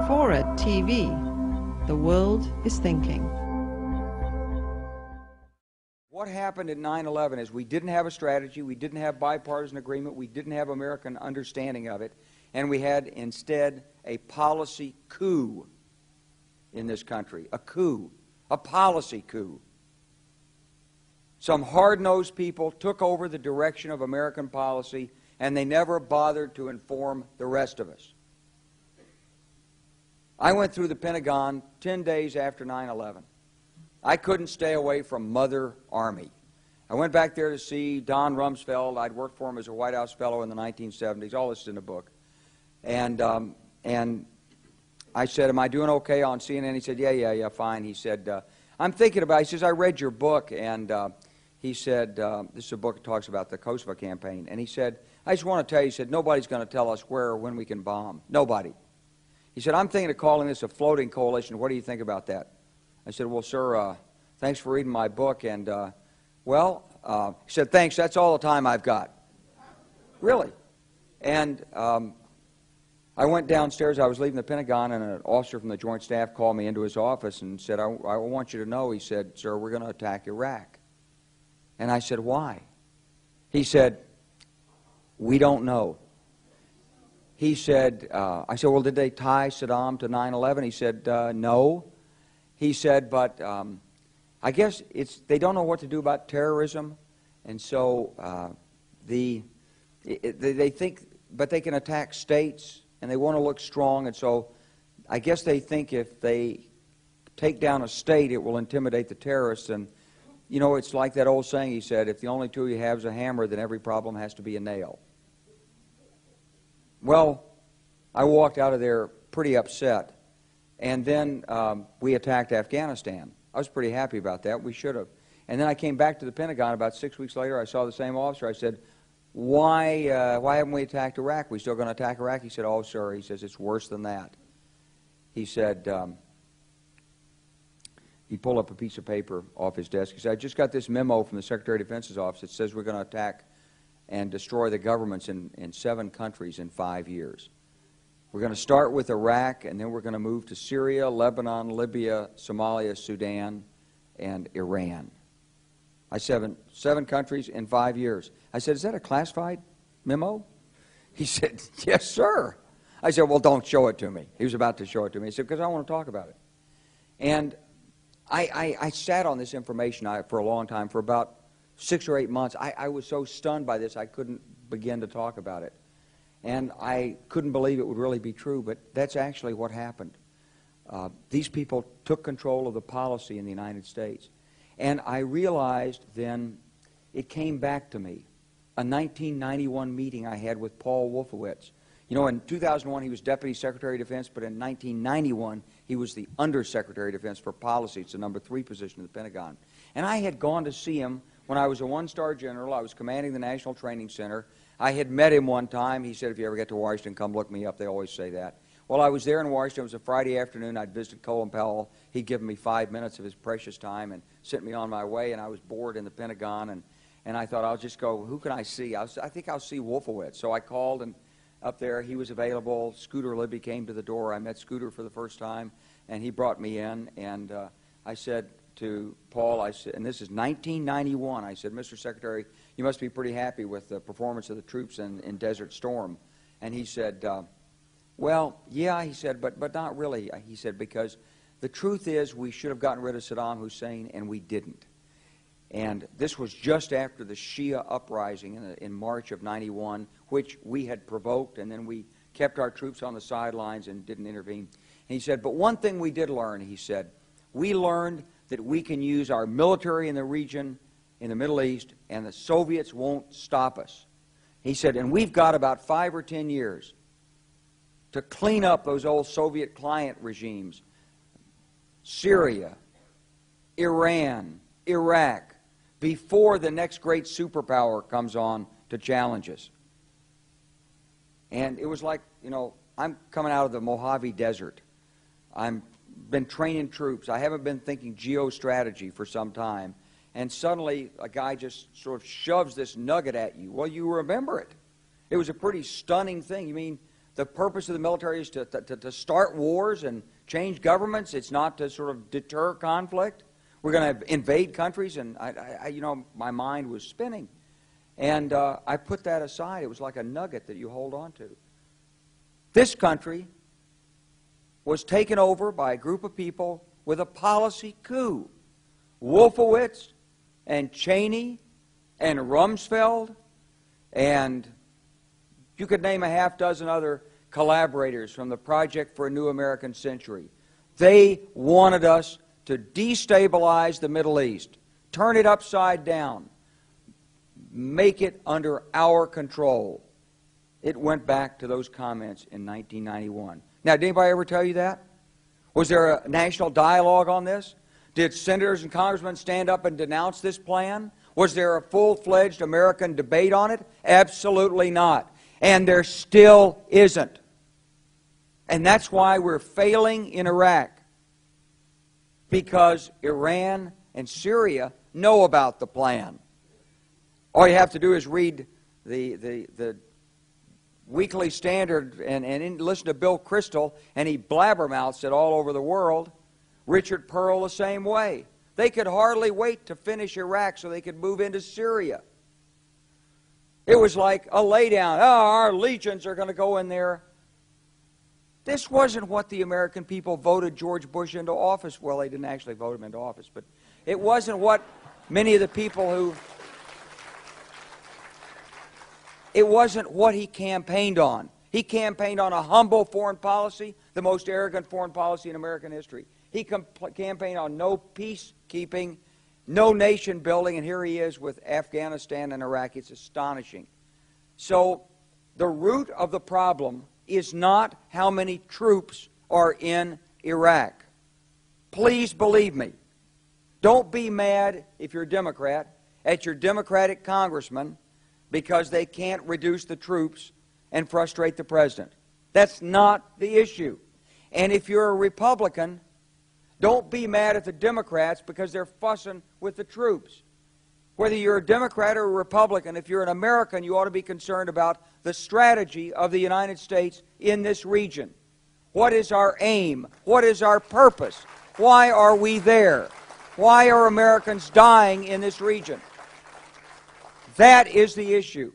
Forward TV. The world is thinking. What happened at 9/11 is we didn't have a strategy, we didn't have bipartisan agreement, we didn't have American understanding of it, and we had instead a policy coup in this country. A coup. A policy coup. Some hard-nosed people took over the direction of American policy, and they never bothered to inform the rest of us. I went through the Pentagon 10 days after 9/11. I couldn't stay away from Mother Army. I went back there to see Don Rumsfeld. I'd worked for him as a White House fellow in the 1970s. All this is in the book. And I said, am I doing okay on CNN? He said, yeah, fine. He said, I'm thinking about it. He says, I read your book. And he said, this is a book that talks about the Kosovo campaign. And he said, I just want to tell you, he said, nobody's going to tell us where or when we can bomb. Nobody. He said, I'm thinking of calling this a floating coalition. What do you think about that? I said, well, sir, thanks for reading my book. And, he said, thanks, that's all the time I've got. Really. And I went downstairs. I was leaving the Pentagon, and an officer from the Joint Staff called me into his office and said, I want you to know, he said, sir, we're going to attack Iraq. And I said, why? He said, we don't know. He said, I said, well, did they tie Saddam to 9/11? He said, no. He said, but I guess they don't know what to do about terrorism, and so they think, but they can attack states, and they want to look strong, and so I guess they think if they take down a state, it will intimidate the terrorists. And you know, it's like that old saying, he said, if the only tool you have is a hammer, then every problem has to be a nail. Well, I walked out of there pretty upset. And then we attacked Afghanistan. I was pretty happy about that. We should have. And then I came back to the Pentagon about 6 weeks later. I saw the same officer. I said, why haven't we attacked Iraq? We still going to attack Iraq? He said, oh, sir. He says, it's worse than that. He said, he pulled up a piece of paper off his desk. He said, I just got this memo from the Secretary of Defense's office that says we're going to attack and destroy the governments in 7 countries in 5 years. We're going to start with Iraq, and then we're going to move to Syria, Lebanon, Libya, Somalia, Sudan, and Iran. I said, 7 countries in 5 years. I said, is that a classified memo? He said, yes, sir. I said, well, don't show it to me. He was about to show it to me. He said, because I want to talk about it. And I sat on this information for a long time, for about 6 or 8 months. I was so stunned by this, I couldn't begin to talk about it. And I couldn't believe it would really be true, but that's actually what happened. These people took control of the policy in the United States. And I realized then, it came back to me, a 1991 meeting I had with Paul Wolfowitz. You know, in 2001 he was Deputy Secretary of Defense, but in 1991 he was the Undersecretary of Defense for Policy. It's the number 3 position in the Pentagon. And I had gone to see him when I was a 1-star general. I was commanding the National Training Center. I had met him one time. He said, if you ever get to Washington, come look me up. They always say that. Well, I was there in Washington. It was a Friday afternoon. I'd visited Colin Powell. He'd given me 5 minutes of his precious time and sent me on my way, and I was bored in the Pentagon, and I thought, I'll just go, who can I see? I think I'll see Wolfowitz. So I called, and up there, he was available. Scooter Libby came to the door. I met Scooter for the first time, and he brought me in, and I said to Paul, I said, and this is 1991, I said, Mr. Secretary, you must be pretty happy with the performance of the troops in Desert Storm. And he said, well, yeah, he said, but not really. He said, because the truth is we should have gotten rid of Saddam Hussein, and we didn't. And this was just after the Shia uprising in March of 91, which we had provoked, and then we kept our troops on the sidelines and didn't intervene. And he said, but one thing we did learn, he said, we learned that we can use our military in the region, in the Middle East, and the Soviets won't stop us. He said, and we've got about 5 or 10 years to clean up those old Soviet client regimes, Syria, Iran, Iraq, before the next great superpower comes on to challenge us. And it was like, you know, I'm coming out of the Mojave Desert. I've been training troops. I haven't been thinking geostrategy for some time. And suddenly a guy just sort of shoves this nugget at you. Well, you remember it. It was a pretty stunning thing. You mean the purpose of the military is to start wars and change governments. It's not to sort of deter conflict. We're going to invade countries, and you know, my mind was spinning. And I put that aside. It was like a nugget that you hold on to. This country was taken over by a group of people with a policy coup. Wolfowitz and Cheney and Rumsfeld, and you could name a half dozen other collaborators from the Project for a New American Century. They wanted us to destabilize the Middle East, turn it upside down, make it under our control. It went back to those comments in 1991. Now, did anybody ever tell you that? Was there a national dialogue on this? Did senators and congressmen stand up and denounce this plan? Was there a full-fledged American debate on it? Absolutely not. And there still isn't. And that's why we're failing in Iraq. Because Iran and Syria know about the plan. All you have to do is read the Weekly Standard and listen to Bill Kristol, and he blabbermouths it all over the world. Richard Pearl the same way. They could hardly wait to finish Iraq so they could move into Syria. It was like a laydown. Oh, our legions are going to go in there. This wasn't what the American people voted George Bush into office. Well, they didn't actually vote him into office, but it wasn't what many of the people who... It wasn't what he campaigned on. He campaigned on a humble foreign policy, the most arrogant foreign policy in American history. He campaigned on no peacekeeping, no nation building, and here he is with Afghanistan and Iraq. It's astonishing. So the root of the problem is not how many troops are in Iraq. Please believe me. Don't be mad, if you're a Democrat, at your Democratic congressman because they can't reduce the troops and frustrate the president. That's not the issue. And if you're a Republican, don't be mad at the Democrats because they're fussing with the troops. Whether you're a Democrat or a Republican, if you're an American, you ought to be concerned about the strategy of the United States in this region. What is our aim? What is our purpose? Why are we there? Why are Americans dying in this region? That is the issue.